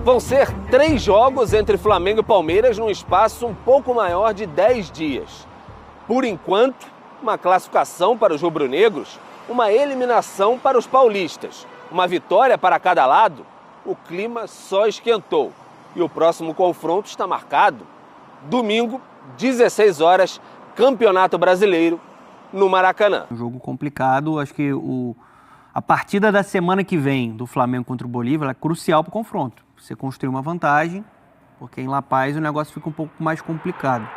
Vão ser 3 jogos entre Flamengo e Palmeiras num espaço um pouco maior de 10 dias. Por enquanto, uma classificação para os rubro-negros, uma eliminação para os paulistas, uma vitória para cada lado. O clima só esquentou e o próximo confronto está marcado. Domingo, 16 horas, Campeonato Brasileiro, no Maracanã. Um jogo complicado, acho que a partida da semana que vem do Flamengo contra o Bolívar é crucial para o confronto. Você construir uma vantagem, porque em La Paz o negócio fica um pouco mais complicado.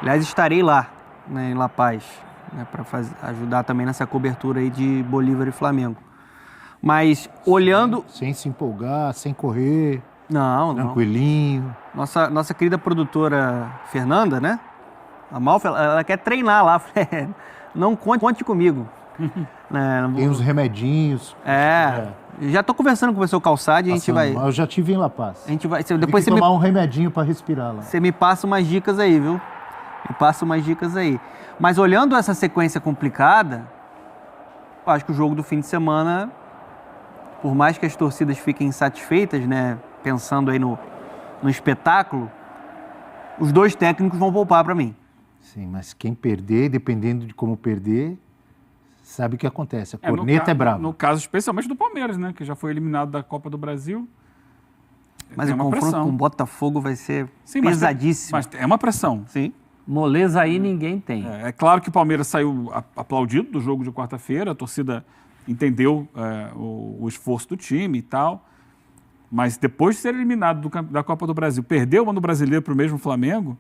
Aliás, estarei lá, né, em La Paz, né, para ajudar também nessa cobertura aí de Bolívar e Flamengo. Mas olhando... Sem se empolgar, sem correr... Não. Tranquilinho. Nossa querida produtora Fernanda, né? A Malfa, ela quer treinar lá. Não conte comigo. Tem uns remedinhos. Já tô conversando com o professor Calçade, a gente vai... Eu já tive em La Paz. A gente vai... Depois você tomar um remedinho para respirar lá. Você me passa umas dicas aí, viu? Mas olhando essa sequência complicada, eu acho que o jogo do fim de semana, por mais que as torcidas fiquem insatisfeitas, né? Pensando aí no espetáculo, os 2 técnicos vão poupar para mim. Sim, mas quem perder, dependendo de como perder, sabe o que acontece. A corneta é brava. No caso especialmente do Palmeiras, né? Que já foi eliminado da Copa do Brasil. Mas o confronto com o Botafogo vai ser pesadíssimo. Mas é uma pressão. Sim. Moleza aí ninguém tem. É claro que o Palmeiras saiu aplaudido do jogo de quarta-feira, a torcida entendeu o esforço do time e tal. Mas depois de ser eliminado da Copa do Brasil, perdeu o ano brasileiro para o mesmo Flamengo,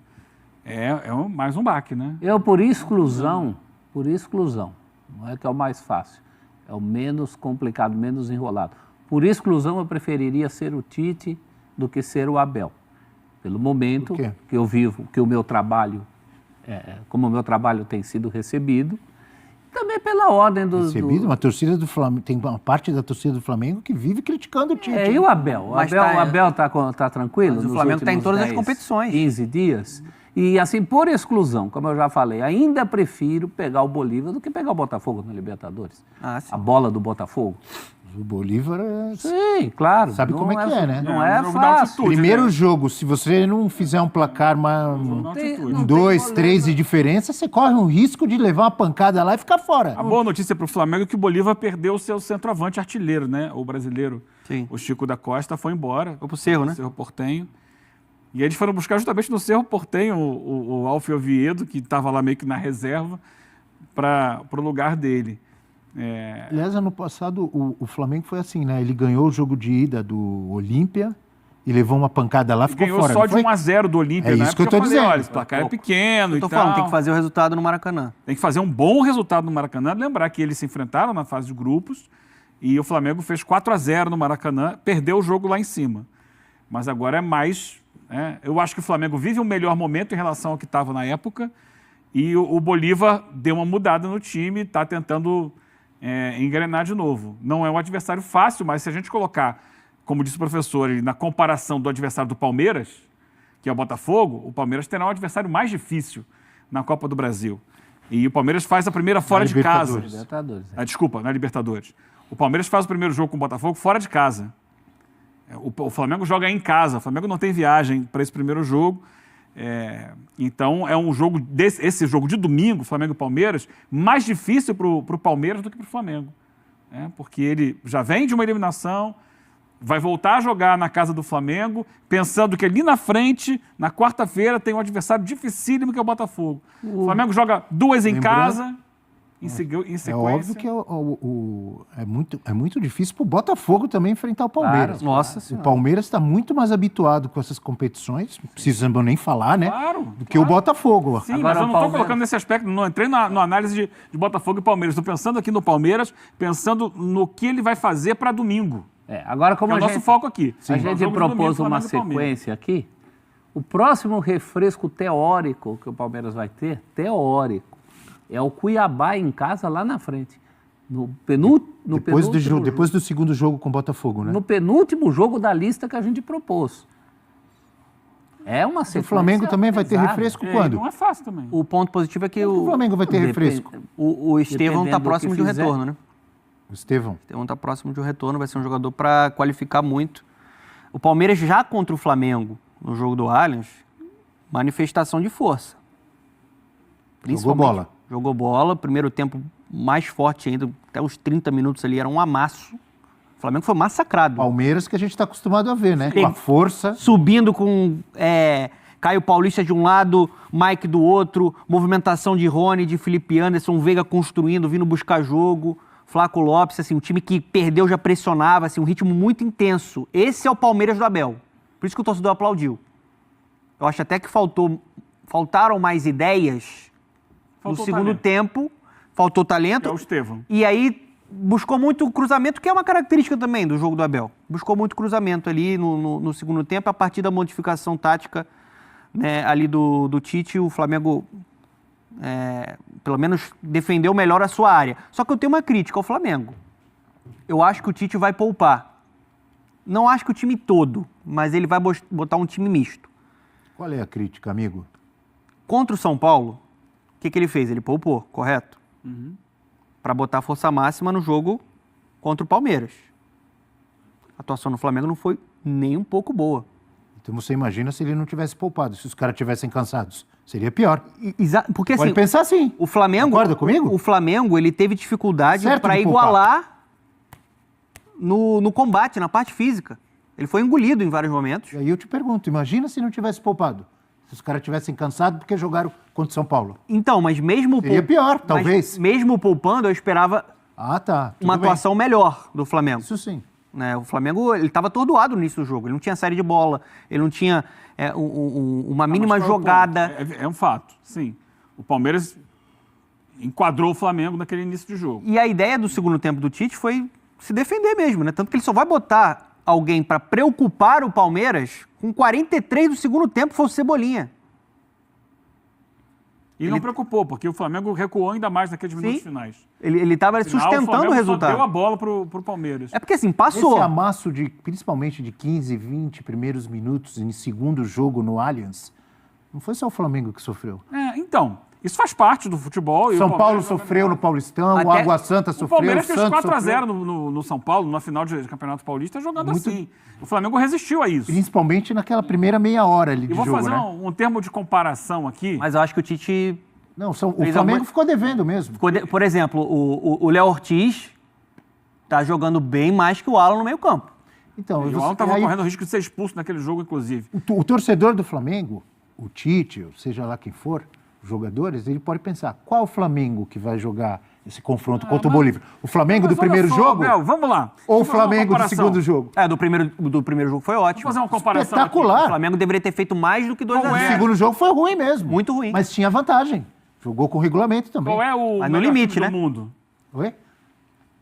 mais um baque, né? Eu, por exclusão, não é que é o mais fácil, é o menos complicado, menos enrolado. Por exclusão, eu preferiria ser o Tite do que ser o Abel. Pelo momento que eu vivo, que o meu trabalho, como o meu trabalho tem sido recebido, também pela ordem Recebido, uma torcida do Flamengo, tem uma parte da torcida do Flamengo que vive criticando o Tite. E o Abel? O Abel tá tranquilo? Mas o Flamengo está em todas as competições. 15 dias. E assim, por exclusão, como eu já falei, ainda prefiro pegar o Bolívar do que pegar o Botafogo na Libertadores. A bola do Botafogo. O Bolívar Sim, claro. Sabe como é que é, né? Não é fácil. Primeiro jogo, se você não fizer um placar um 2, 3 de diferença, você corre um risco de levar uma pancada lá e ficar fora. A boa notícia para o Flamengo é que o Bolívar perdeu o seu centroavante artilheiro, né? O brasileiro, o Chico da Costa, foi embora. Foi pro Cerro, né? Cerro Porteño. E eles foram buscar justamente no Cerro Porteño o Alfio Oviedo, que estava lá meio que na reserva, para o lugar dele. Aliás, ano passado o Flamengo foi assim, né? Ele ganhou o jogo de ida do Olímpia e levou uma pancada lá, ficou fora. Ganhou só de 1-0 do Olímpia, né? É isso que eu tô dizendo. Olha, esse placar é pequeno e tal. Falando, tem que fazer o resultado no Maracanã. Tem que fazer um bom resultado no Maracanã. Lembrar que eles se enfrentaram na fase de grupos e o Flamengo fez 4-0 no Maracanã, perdeu o jogo lá em cima. Mas agora é mais... Eu acho que o Flamengo vive um melhor momento em relação ao que estava na época e o Bolívar deu uma mudada no time, está tentando engrenar de novo. Não é um adversário fácil, mas se a gente colocar, como disse o professor, na comparação do adversário do Palmeiras, que é o Botafogo, o Palmeiras terá um adversário mais difícil na Copa do Brasil. E o Palmeiras faz a primeira fora de casa. Desculpa, na Libertadores. O Palmeiras faz o primeiro jogo com o Botafogo fora de casa. O Flamengo joga em casa, o Flamengo não tem viagem para esse primeiro jogo. Então é um jogo, esse jogo de domingo, Flamengo e Palmeiras, mais difícil para o Palmeiras do que para o Flamengo. Porque ele já vem de uma eliminação, vai voltar a jogar na casa do Flamengo, pensando que ali na frente, na quarta-feira, tem um adversário dificílimo que é o Botafogo. O Flamengo joga 2 em casa... Em sequência. É óbvio que é muito difícil para o Botafogo também enfrentar o Palmeiras. Nossa, o Palmeiras está muito mais habituado com essas competições, não precisamos nem falar, né? Do que o Botafogo. Sim, agora, mas eu não estou colocando nesse aspecto, não entrei na análise de Botafogo e Palmeiras. Estou pensando aqui no Palmeiras, pensando no que ele vai fazer para domingo. Agora, como é o nosso foco aqui. A gente propôs uma sequência aqui. O próximo refresco teórico que o Palmeiras vai ter, é o Cuiabá em casa lá na frente. Depois do segundo jogo com o Botafogo, né? No penúltimo jogo da lista que a gente propôs. É uma sequência. O Flamengo também vai ter refresco quando? Não é fácil também. O ponto positivo é que o Flamengo vai ter refresco. O Estevão está próximo de um retorno, né? O Estevão está próximo de um retorno, vai ser um jogador para qualificar muito. O Palmeiras já contra o Flamengo, no jogo do Allianz, manifestação de força. Jogou bola. Jogou bola, primeiro tempo mais forte ainda, até os 30 minutos ali, era um amasso. O Flamengo foi massacrado. Palmeiras que a gente está acostumado a ver, né? Com a força. Subindo com Caio Paulista de um lado, Mike do outro, movimentação de Rony, de Felipe Anderson, Veiga construindo, vindo buscar jogo, Flaco Lopes, assim, um time que perdeu já pressionava, assim, um ritmo muito intenso. Esse é o Palmeiras do Abel. Por isso que o torcedor aplaudiu. Eu acho até que faltaram mais ideias no segundo tempo, faltou talento. É o Estevão. E aí buscou muito cruzamento, que é uma característica também do jogo do Abel. Buscou muito cruzamento ali no segundo tempo, a partir da modificação tática, né, ali do Tite, o Flamengo pelo menos defendeu melhor a sua área. Só que eu tenho uma crítica ao Flamengo. Eu acho que o Tite vai poupar. Não acho que o time todo, mas ele vai botar um time misto. Qual é a crítica, amigo? Contra o São Paulo, o que ele fez? Ele poupou, correto? Para botar força máxima no jogo contra o Palmeiras. A atuação no Flamengo não foi nem um pouco boa. Então você imagina se ele não tivesse poupado, se os caras tivessem cansados. Seria pior. Porque assim, pode pensar assim. O Flamengo, concorda comigo? O Flamengo, ele teve dificuldade para igualar no combate, na parte física. Ele foi engolido em vários momentos. E aí eu te pergunto, imagina se não tivesse poupado. Se os caras tivessem cansado porque jogaram contra o São Paulo. Então, mas mesmo... Seria pior, talvez. Mesmo poupando, eu esperava uma atuação melhor do Flamengo. Isso sim. Né? O Flamengo, ele estava atordoado no início do jogo. Ele não tinha saída de bola, ele não tinha uma mínima jogada. É um fato, sim. O Palmeiras enquadrou o Flamengo naquele início de jogo. E a ideia do segundo tempo do Tite foi se defender mesmo, né? Tanto que ele só vai botar alguém para preocupar o Palmeiras com 43 do segundo tempo, foi o Cebolinha. E não preocupou, porque o Flamengo recuou ainda mais naqueles minutos finais. Ele estava sustentando o resultado. Deu a bola pro Palmeiras. É porque assim, passou. Esse amasso, principalmente de 15, 20 primeiros minutos em segundo jogo no Allianz, não foi só o Flamengo que sofreu. Então, isso faz parte do futebol. São Paulo sofreu no Paulistão, o Água Santa sofreu, o Palmeiras fez 4-0 sofreu. no São Paulo, na final de Campeonato Paulista, jogando assim. O Flamengo resistiu a isso. Principalmente naquela primeira meia hora ali de jogo, Eu vou fazer né? um termo de comparação aqui. Mas eu acho que o Tite... Não, o Flamengo ficou devendo mesmo. Por exemplo, o Léo Ortiz tá jogando bem mais que o Alan no meio campo. Então, o Alan estava correndo o risco de ser expulso naquele jogo, inclusive. O torcedor do Flamengo, o Tite, ou seja lá quem for, os jogadores, ele pode pensar, qual o Flamengo que vai jogar esse confronto contra o Bolívia? O Flamengo do primeiro jogo? Abel, vamos lá. Ou o Flamengo do segundo jogo? Do primeiro jogo foi ótimo. Vamos fazer uma comparação espetacular. O Flamengo deveria ter feito mais do que 2-0. O segundo jogo foi ruim mesmo. Muito ruim. Mas tinha vantagem. Jogou com regulamento também. Qual é o Mas melhor no limite, time né? do mundo? Oi?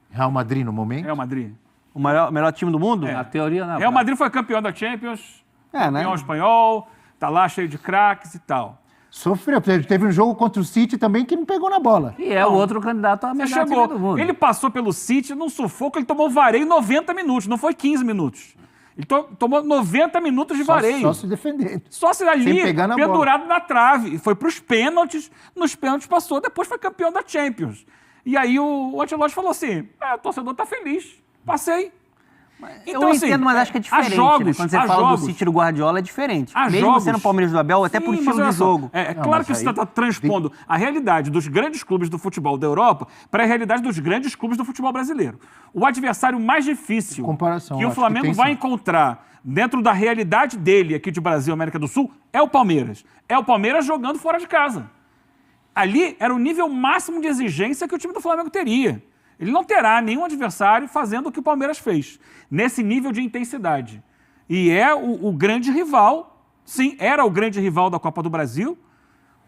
Real Madrid no momento? Real Madrid. O melhor time do mundo? Na teoria, não. Real Madrid foi campeão da Champions, né? campeão espanhol, tá lá cheio de craques e tal. Sofreu. Teve um jogo contra o City também que não pegou na bola. E é o outro candidato a melhor time do mundo. Ele passou pelo City num sufoco, ele tomou vareio 90 minutos, não foi 15 minutos. Ele tomou 90 minutos de vareio. Só se defendendo. Só se ali, pegar na pendurado na trave. E foi para os pênaltis, nos pênaltis passou, depois foi campeão da Champions. E aí o Ancelotti falou assim, o torcedor tá feliz, passei. Então, eu entendo, mas acho que é diferente, né? Quando você fala do City do Guardiola, é diferente. Mesmo sendo o Palmeiras do Abel, até por estilo de jogo. Claro que você está transpondo a realidade dos grandes clubes do futebol da Europa para a realidade dos grandes clubes do futebol brasileiro. O adversário mais difícil que o Flamengo vai encontrar dentro da realidade dele aqui de Brasil, América do Sul, é o Palmeiras. É o Palmeiras jogando fora de casa. Ali era o nível máximo de exigência que o time do Flamengo teria. Ele não terá nenhum adversário fazendo o que o Palmeiras fez, nesse nível de intensidade. E é o grande rival, sim, era o grande rival da Copa do Brasil.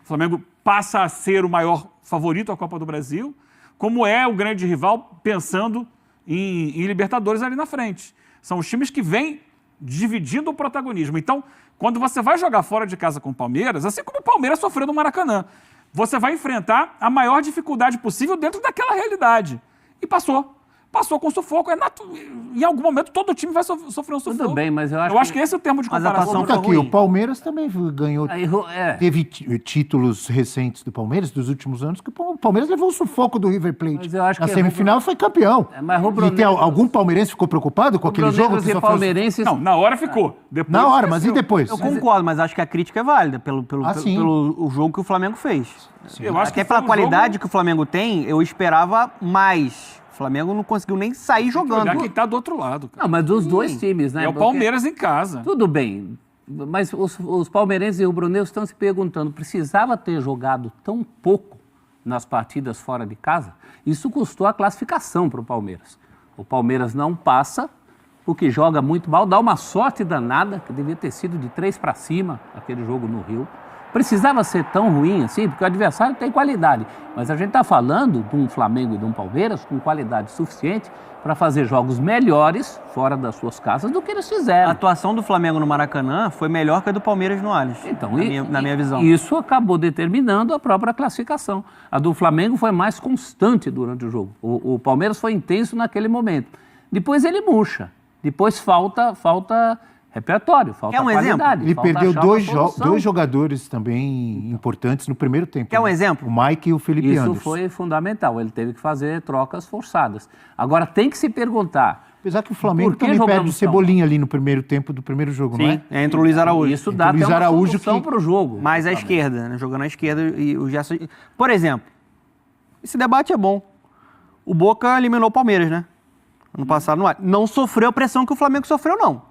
O Flamengo passa a ser o maior favorito à Copa do Brasil, como é o grande rival pensando em Libertadores ali na frente. São os times que vêm dividindo o protagonismo. Então, quando você vai jogar fora de casa com o Palmeiras, assim como o Palmeiras sofreu no Maracanã, você vai enfrentar a maior dificuldade possível dentro daquela realidade. E passou. passou com sufoco. Em algum momento, todo time vai sofrer um sufoco. Tudo bem, mas eu acho que esse é o termo de Mas a comparação. atuação Aqui, o Palmeiras também ganhou. Teve títulos recentes do Palmeiras, dos últimos anos, que o Palmeiras levou o sufoco do River Plate. Mas eu acho Na que semifinal foi campeão. mas E tem algum palmeirense ficou preocupado com aquele jogo? E palmeirenses... Não, na hora ficou. Depois Na hora, mas e esqueceu. depois? Eu concordo, mas acho que a crítica é válida pelo sim. o jogo que o Flamengo fez. Eu acho Até que pela foi um qualidade jogo- que o Flamengo tem, eu esperava mais. O Flamengo não conseguiu nem sair jogando. Olhar quem tá do outro lado. Cara. Não, mas dos dois times, né? É o Porque- Palmeiras em casa. Tudo bem, mas os palmeirenses e rubro-negros estão se perguntando, precisava ter jogado tão pouco nas partidas fora de casa? Isso custou a classificação para o Palmeiras. O Palmeiras não passa, porque joga muito mal, dá uma sorte danada, que devia ter sido de 3 para cima, aquele jogo no Rio. Precisava ser tão ruim assim, porque o adversário tem qualidade. Mas a gente está falando de um Flamengo e de um Palmeiras com qualidade suficiente para fazer jogos melhores fora das suas casas do que eles A fizeram. atuação do Flamengo no Maracanã foi melhor que a do Palmeiras no Allianz, Então, na minha visão. Isso acabou determinando a própria classificação. A do Flamengo foi mais constante durante o jogo. O Palmeiras foi intenso naquele momento. Depois ele murcha. Depois falta repertório, falta Quer um exemplo? qualidade. Ele falta perdeu achar uma dois solução. jogadores também importantes no primeiro tempo. Quer um né? exemplo? O Mike e o Felipe Isso Anderson. foi fundamental. Ele teve que fazer trocas forçadas. Agora tem que se perguntar. Apesar que o Flamengo Por que também perde o jogamos tão Cebolinha ali no primeiro tempo do primeiro jogo, não Sim, é? entra o Luiz Araújo. Isso Então, dá Luiz até uma Araújo solução que- para o jogo. Mais à esquerda, né? Jogando à esquerda e o Gerson... Por exemplo, esse debate é bom. O Boca eliminou o Palmeiras, né? Ano passado no Allianz. Não sofreu a pressão que o Flamengo sofreu, não. Com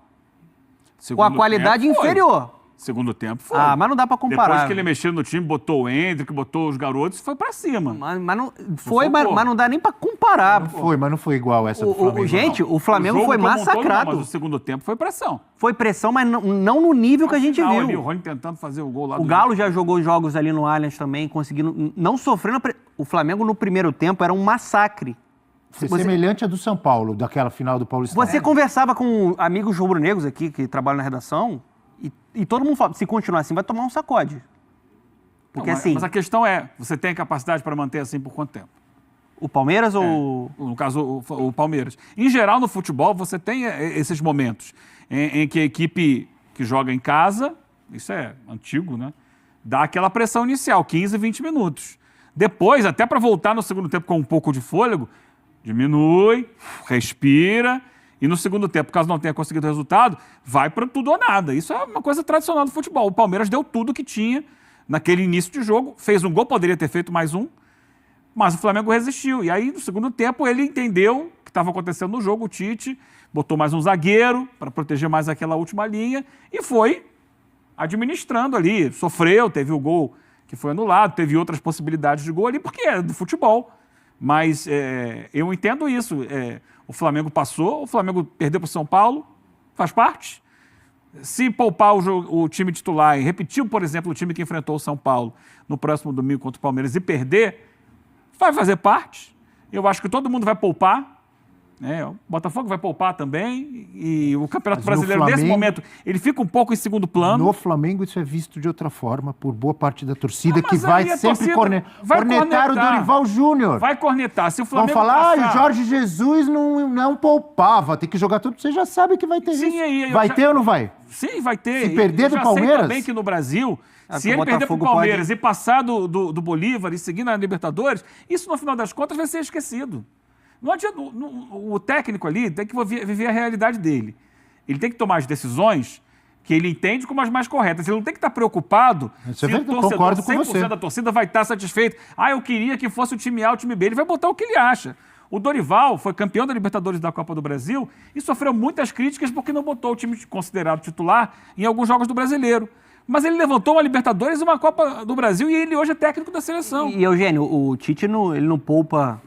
a Segundo qualidade tempo, foi. inferior. Segundo tempo foi. Ah, mas não dá pra comparar. Depois que ele mexeu no time, botou o Hendrick, botou os garotos, foi pra cima. Mas não, foi, mas, pô. mas não dá nem pra comparar. Não foi, mas não foi igual essa do Flamengo. Gente, não. o Flamengo O jogo foi como um todo, massacrado. não, mas o segundo tempo foi pressão. Foi pressão, mas não no nível que a gente Final ali, o viu. Rony tentando fazer o gol lá O do Galo já jogou jogos ali no Allianz também, conseguindo... Não sofrendo... O Flamengo no primeiro tempo era um massacre. Foi semelhante à do São Paulo, daquela final do Paulistão. Você conversava com amigos rubro-negros aqui, que trabalham na redação, e todo mundo fala, se continuar assim, vai tomar um sacode. Porque Não, assim, Mas a questão é, você tem capacidade para manter assim por quanto tempo? o Palmeiras ou... No caso, o Palmeiras. Em geral, no futebol, você tem esses momentos em que a equipe que joga em casa, isso é antigo, né? Dá aquela pressão inicial, 15, 20 minutos. Depois, até para voltar no segundo tempo com um pouco de fôlego, diminui, respira, e no segundo tempo, caso não tenha conseguido resultado, vai para tudo ou nada. Isso é uma coisa tradicional do futebol. O Palmeiras deu tudo que tinha naquele início de jogo, fez um gol, poderia ter feito mais um, mas o Flamengo resistiu. E aí, no segundo tempo, ele entendeu o que estava acontecendo no jogo, o Tite botou mais um zagueiro para proteger mais aquela última linha e foi administrando ali. Sofreu, teve o gol que foi anulado, teve outras possibilidades de gol ali, porque é do futebol. Mas eu entendo isso. O Flamengo passou, o Flamengo perdeu para o São Paulo, faz parte. Se poupar o time titular e repetir, por exemplo, o time que enfrentou o São Paulo no próximo domingo contra o Palmeiras e perder, vai fazer parte. Eu acho que todo mundo vai poupar. O Botafogo vai poupar também. E o Campeonato Mas no Brasileiro, nesse Flamengo- momento, ele fica um pouco em segundo plano. No Flamengo isso é visto de outra forma por boa parte da torcida, Não, que mas vai aí a sempre torcida vai cornetar o cornetar. Dorival Júnior. Vai cornetar. Se o Vão Flamengo falar, passar... o Jorge Jesus não poupava, tem que jogar tudo. Você já sabe que vai ter Sim, isso. aí eu Vai já- ter ou não vai? Sim, vai ter. Se perder Eu já do Palmeiras? sei também que no Brasil, se que ele o perder para o Botafogo Palmeiras e passar do Bolívar e seguir na Libertadores, isso no final das contas vai ser esquecido. Não adianta, o técnico ali tem que viver a realidade dele. Ele tem que tomar as decisões que ele entende como as mais corretas. Ele não tem que estar preocupado Isso é se o verdade, torcedor, concordo com 100% você. da torcida vai estar satisfeito. Eu queria que fosse o time A, o time B. Ele vai botar o que ele acha. O Dorival foi campeão da Libertadores da Copa do Brasil e sofreu muitas críticas porque não botou o time considerado titular em alguns jogos do Brasileiro. Mas ele levantou uma Libertadores e uma Copa do Brasil e ele hoje é técnico da seleção. E Eugênio, o Tite ele não poupa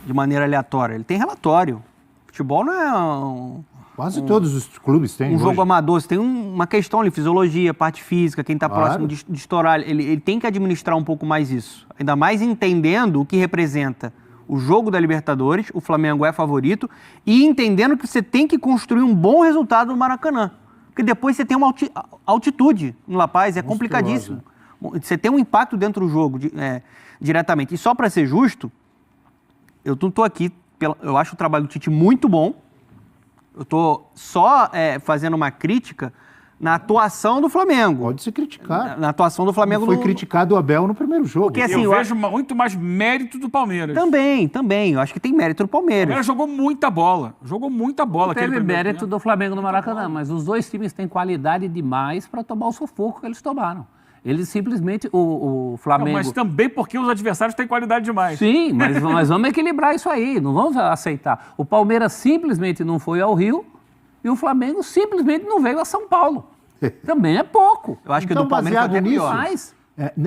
de maneira aleatória, ele tem relatório. Futebol não é Quase todos os clubes têm um hoje. jogo amador, você tem uma questão ali, fisiologia, parte física, quem está Claro. próximo de estourar, ele tem que administrar um pouco mais isso. Ainda mais entendendo o que representa o jogo da Libertadores, o Flamengo é favorito, e entendendo que você tem que construir um bom resultado no Maracanã. Porque depois você tem uma altitude no La Paz, é complicadíssimo. Você tem um impacto dentro do jogo diretamente. E só para ser justo, eu não estou aqui eu acho o trabalho do Tite muito bom. Eu tô só fazendo uma crítica na atuação do Flamengo. Pode se criticar. Na atuação do Flamengo. Foi criticado o Abel no primeiro jogo. Porque, assim, eu vejo muito mais mérito do Palmeiras. Também. Eu acho que tem mérito do O Palmeiras. Palmeiras jogou muita bola. aquele Teve primeiro mérito tempo. do Flamengo no Maracanã, mas os dois times têm qualidade demais para tomar o sufoco que eles tomaram. Eles simplesmente, o Flamengo... Mas também porque os adversários têm qualidade demais. Sim, mas vamos equilibrar isso aí, não vamos aceitar. O Palmeiras simplesmente não foi ao Rio e o Flamengo simplesmente não veio a São Paulo. Também é pouco. Eu acho que Então, do Palmeiras foi até baseado nisso, pior. Mas,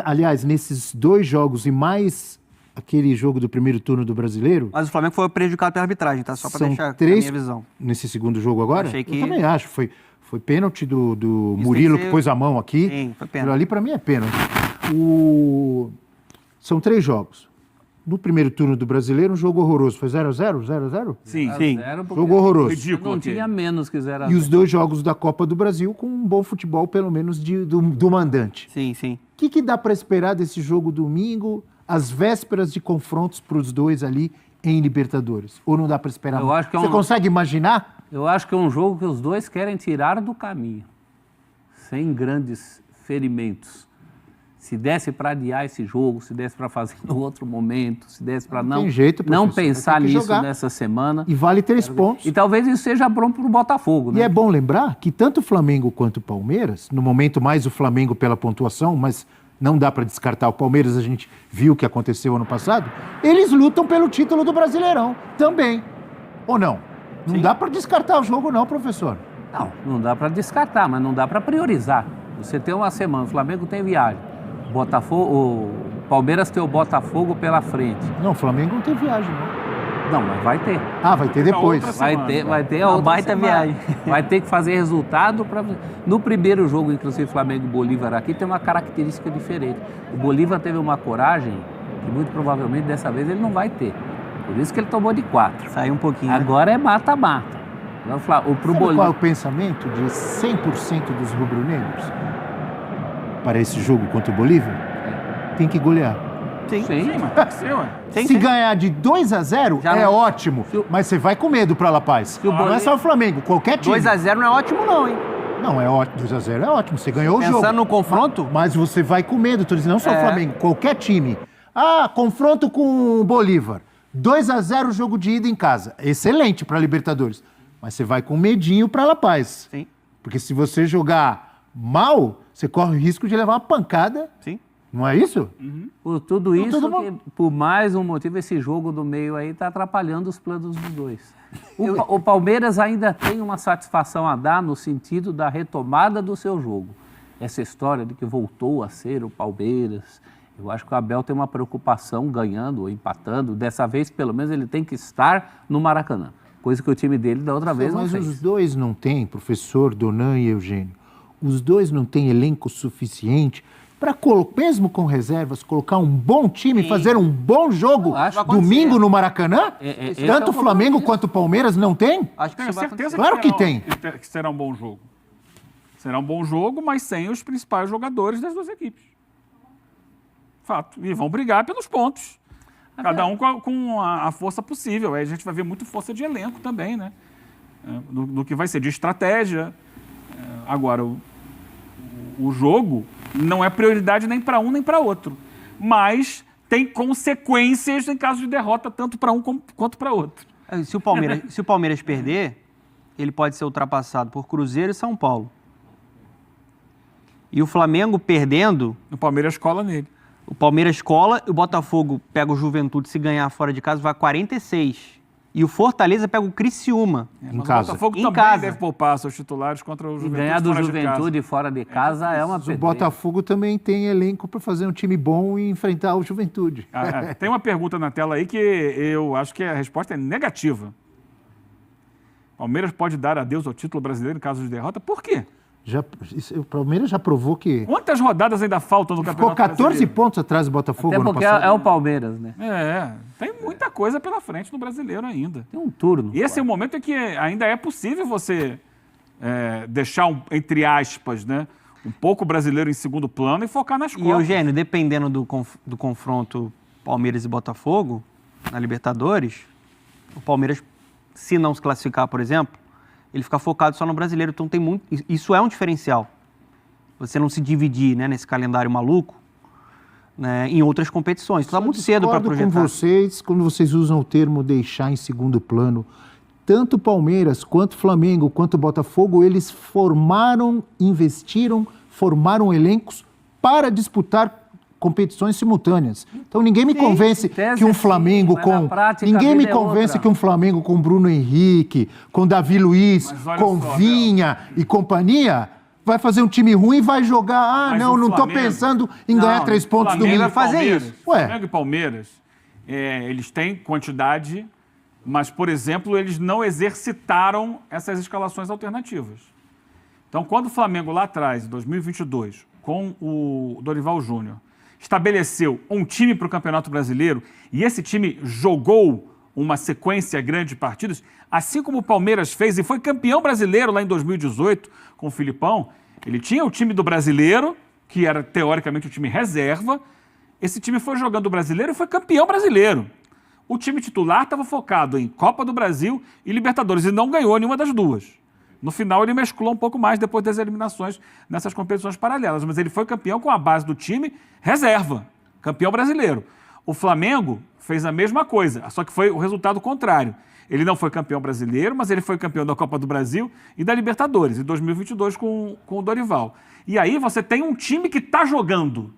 aliás, nesses 2 jogos e mais aquele jogo do primeiro turno do Brasileiro, Mas o Flamengo foi prejudicado pela arbitragem, tá? Só para são deixar a 3 minha visão. nesse segundo jogo agora. Achei que- Eu também acho. Foi pênalti do Isso Murilo tem que que ser- pôs a mão aqui. Sim, foi pênalti. Aquilo ali para mim é pênalti. São 3 jogos. No primeiro turno do Brasileiro, um jogo horroroso. Foi 0-0? 0-0? Sim. Sim. Jogo horroroso. Ridículo. não tinha menos que 0 a E 0. os 2 jogos da Copa do Brasil com um bom futebol, pelo menos, do mandante. Sim. O que dá para esperar desse jogo domingo, às vésperas de confrontos para os dois ali em Libertadores? Ou não dá para esperar? Eu acho que é Você um- consegue imaginar? Eu acho que é um jogo que os dois querem tirar do caminho, sem grandes ferimentos. Se desse para adiar esse jogo, se desse para fazer no outro momento, se desse para Não tem jeito, não professor, vai pensar ter que nisso jogar. nessa semana. E vale 3 pontos. E talvez isso seja bom para o Botafogo, E né? é bom lembrar que tanto o Flamengo quanto o Palmeiras, no momento mais o Flamengo pela pontuação, mas não dá para descartar o Palmeiras, a gente viu o que aconteceu ano passado, eles lutam pelo título do Brasileirão também. Ou não? Não dá para descartar o jogo não, professor. Não dá para descartar, mas não dá para priorizar. Você tem uma semana, o Flamengo tem viagem, o Palmeiras tem o Botafogo pela frente. Não, o Flamengo não tem viagem, não. Não, mas vai ter. Ah, vai ter depois. outra Vai ter a Uma outra baita semana. viagem. Vai ter que fazer resultado para. No primeiro jogo, inclusive Flamengo e Bolívar aqui, tem uma característica diferente. O Bolívar teve uma coragem que muito provavelmente dessa vez ele não vai ter. Por isso que ele tomou de 4. Saiu um pouquinho. né? Agora é mata-mata. Vamos falar, pro Sabe qual é Bolívar. o pensamento de 100% dos rubro-negros para esse jogo contra o Bolívar? Tem que golear. Sim. Sim, Sim, mas tem que ser, ué. Sim, Se sim. ganhar de 2-0 Já é não- ótimo, mas você vai com medo para La Paz. o Não é Bolívar- só o Flamengo, qualquer time. 2-0 não é ótimo não, hein? Não, é ótimo. 2-0 é ótimo, você ganhou o jogo. Pensando no confronto, Mas você vai com medo, tô dizendo, não só o Flamengo, qualquer time. Ah, confronto com o Bolívar. 2-0 jogo de ida em casa. Excelente para Libertadores. Mas você vai com medinho para La Paz. sim, Porque se você jogar mal, você corre o risco de levar uma pancada. sim. Não é isso? Por tudo Então, isso, todo que, por mais um motivo, esse jogo do meio aí está atrapalhando os planos dos dois. O Palmeiras ainda tem uma satisfação a dar no sentido da retomada do seu jogo. Essa história de que voltou a ser o Palmeiras, eu acho que o Abel tem uma preocupação ganhando ou empatando. Dessa vez, pelo menos, ele tem que estar no Maracanã. Coisa que o time dele da outra vez não Mas fez. os dois não têm, professor Donan e Eugênio, os dois não têm elenco suficiente para, mesmo com reservas, colocar um bom time e fazer um bom jogo Eu acho que domingo acontecer. no Maracanã? esse Tanto é o o Flamengo quanto o Palmeiras não tem? Acho que Tenho isso vai certeza acontecer. Claro que será que será um bom jogo. Será um bom jogo, mas sem os principais jogadores das duas equipes. Fato. E vão brigar pelos pontos. Cada um com a força possível. Aí a gente vai ver muito força de elenco também, né? Do que vai ser, de estratégia. Agora, o jogo não é prioridade nem para um nem para outro. Mas tem consequências em caso de derrota, tanto para um quanto para outro. Se o Palmeiras perder, ele pode ser ultrapassado por Cruzeiro e São Paulo. E o Flamengo perdendo, O Palmeiras cola nele. o Palmeiras cola, e o Botafogo pega o Juventude, se ganhar fora de casa, vai a 46. E o Fortaleza pega o Criciúma. Em Mas casa. o Botafogo Em também casa. deve poupar seus titulares contra o E Juventude ganhar do fora de casa. Juventude fora de casa é uma O pedreira. Botafogo também tem elenco para fazer um time bom e enfrentar o Juventude. Tem uma pergunta na tela aí que eu acho que a resposta é negativa. Palmeiras pode dar adeus ao título brasileiro em caso de derrota? Por quê? O Palmeiras já provou que Quantas rodadas ainda faltam no ficou Campeonato 14 Brasileiro? pontos atrás do Botafogo Até ano porque passado. é o Palmeiras, né? Tem muita coisa pela frente no brasileiro ainda. Tem um turno. E esse é o momento em que ainda é possível você deixar, entre aspas, né, um pouco o brasileiro em segundo plano e focar nas E Copas. Eugênio, dependendo do confronto Palmeiras e Botafogo, na Libertadores, O Palmeiras, se não se classificar, por exemplo, ele fica focado só no brasileiro. Então tem muito. Isso é um diferencial. Você não se dividir, né, nesse calendário maluco, né, em outras competições. Está muito cedo para projetar. Com vocês, quando vocês usam o termo deixar em segundo plano, tanto Palmeiras, quanto Flamengo, quanto Botafogo, eles investiram, formaram elencos para disputar competições simultâneas. Então ninguém me convence que um Flamengo com que um Flamengo com Bruno Henrique, com Davi Luiz, com Vinha e companhia vai fazer um time ruim e vai jogar. Mas não estou pensando em ganhar 3 pontos do Flamengo Rio. e Palmeiras. Fazer isso. Flamengo e Palmeiras, eles têm quantidade, mas, por exemplo, eles não exercitaram essas escalações alternativas. Então, quando o Flamengo lá atrás, em 2022, com o Dorival Júnior, estabeleceu um time para o Campeonato Brasileiro e esse time jogou uma sequência grande de partidas, assim como o Palmeiras fez e foi campeão brasileiro lá em 2018 com o Filipão, ele tinha o time do brasileiro, que era teoricamente o time reserva, esse time foi jogando o brasileiro e foi campeão brasileiro. O time titular estava focado em Copa do Brasil e Libertadores e não ganhou nenhuma das duas. No final ele mesclou um pouco mais depois das eliminações nessas competições paralelas, mas ele foi campeão com a base do time reserva, campeão brasileiro. O Flamengo fez a mesma coisa, só que foi o resultado contrário. Ele não foi campeão brasileiro, mas ele foi campeão da Copa do Brasil e da Libertadores, em 2022 com o Dorival. E aí você tem um time que está jogando,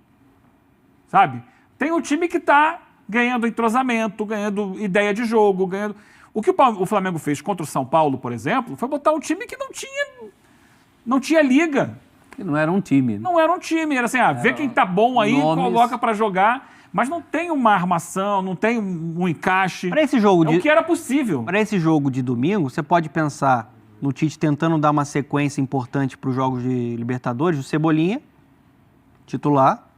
sabe? Tem um time que está ganhando entrosamento, ganhando ideia de jogo, ganhando... O que o Flamengo fez contra o São Paulo, por exemplo, foi botar um time que não tinha liga. Que não era um time. Né? Não era um time, era assim, vê quem tá bom aí, coloca para jogar, mas não tem uma armação, não tem um encaixe. Para esse jogo o que era possível. Para esse jogo de domingo, você pode pensar no Tite tentando dar uma sequência importante para os jogos de Libertadores, o Cebolinha, titular.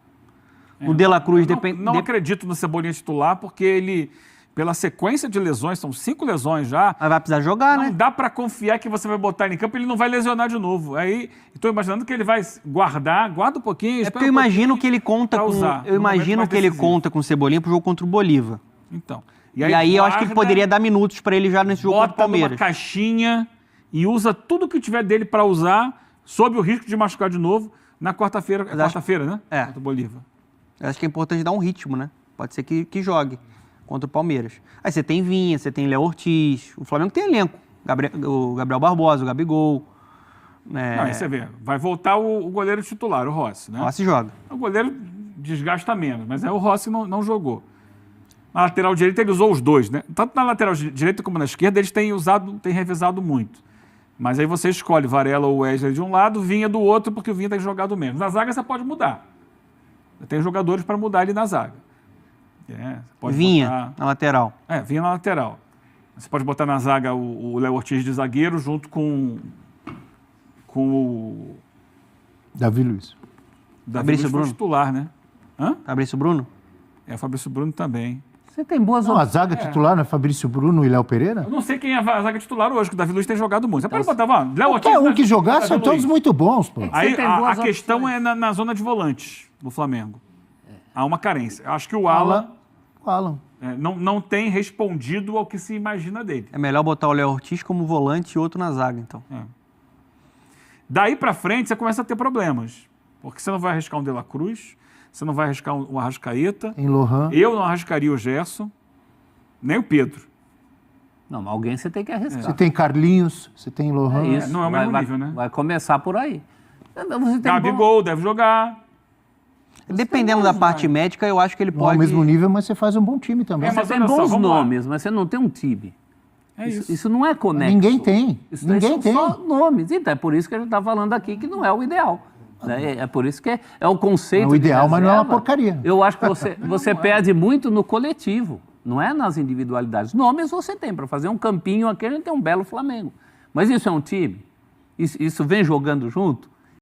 O De La Cruz depende. Não acredito no Cebolinha titular, porque ele, pela sequência de lesões, são 5 lesões já. Mas vai precisar jogar, né? Não dá para confiar que você vai botar ele em campo e ele não vai lesionar de novo. Aí, estou imaginando que ele vai guarda um pouquinho. É porque eu imagino que ele conta com. Usar, eu imagino que ele conta com o Cebolinha pro jogo contra o Bolívar. Então. E aí eu acho que ele poderia dar minutos para ele já nesse jogo contra o Palmeiras. Bota numa caixinha e usa tudo que tiver dele para usar, sob o risco de machucar de novo, na quarta-feira. Quarta-feira, né? É. Contra o Bolívar. Eu acho que é importante dar um ritmo, né? Pode ser que jogue contra o Palmeiras. Aí você tem Vinha, você tem Léo Ortiz. O Flamengo tem elenco. O Gabriel Barbosa, o Gabigol. Não, aí você vê. Vai voltar o goleiro titular, o Rossi, né? O Rossi joga. O goleiro desgasta menos, mas o Rossi não jogou. Na lateral direita ele usou os dois, né? Tanto na lateral direita como na esquerda eles têm revezado muito. Mas aí você escolhe Varela ou Wesley de um lado, Vinha do outro, porque o Vinha tem jogado menos. Na zaga você pode mudar. Tem jogadores para mudar ali na zaga. Pode Vinha botar... na lateral. Vinha na lateral. Você pode botar na zaga o Léo Ortiz de zagueiro junto com o... Davi Luiz. Fabrício Bruno. Titular, né? Fabrício Bruno? O Fabrício Bruno também. Você tem boas opções. A zaga titular não é Fabrício Bruno e Léo Pereira? Eu não sei quem é a zaga titular hoje, que o Davi Luiz tem jogado muito. Você pode botar, Léo Ortiz... Qualquer um que jogar são todos muito bons, pô. Aí a questão é na zona de volantes do Flamengo. Há uma carência. Eu acho que o Alan não tem respondido ao que se imagina dele. É melhor botar o Léo Ortiz como volante e outro na zaga, então. Daí pra frente você começa a ter problemas. Porque você não vai arriscar um De La Cruz, você não vai arriscar um Arrascaeta. Em Lohan. Eu não arriscaria o Gerson, nem o Pedro. Não, mas alguém você tem que arriscar. Você tem Carlinhos, você tem Lohan. Isso. Não é o mesmo nível, né? Vai começar por aí. Gabigol deve jogar. Dependendo da parte médica, eu acho que ele pode... Não é o mesmo nível, mas você faz um bom time também. Você tem bons nomes, mas você não tem um time. Isso não é conexo. Ninguém tem. Ninguém tem. Só nomes. Então, é por isso que a gente está falando aqui que não é o ideal. É por isso que é o conceito. É o ideal, mas não é uma porcaria. Eu acho que você perde muito no coletivo, não é nas individualidades. Nomes você tem para fazer um campinho aqui, a gente tem um belo Flamengo. Mas isso é um time? Isso vem jogando junto?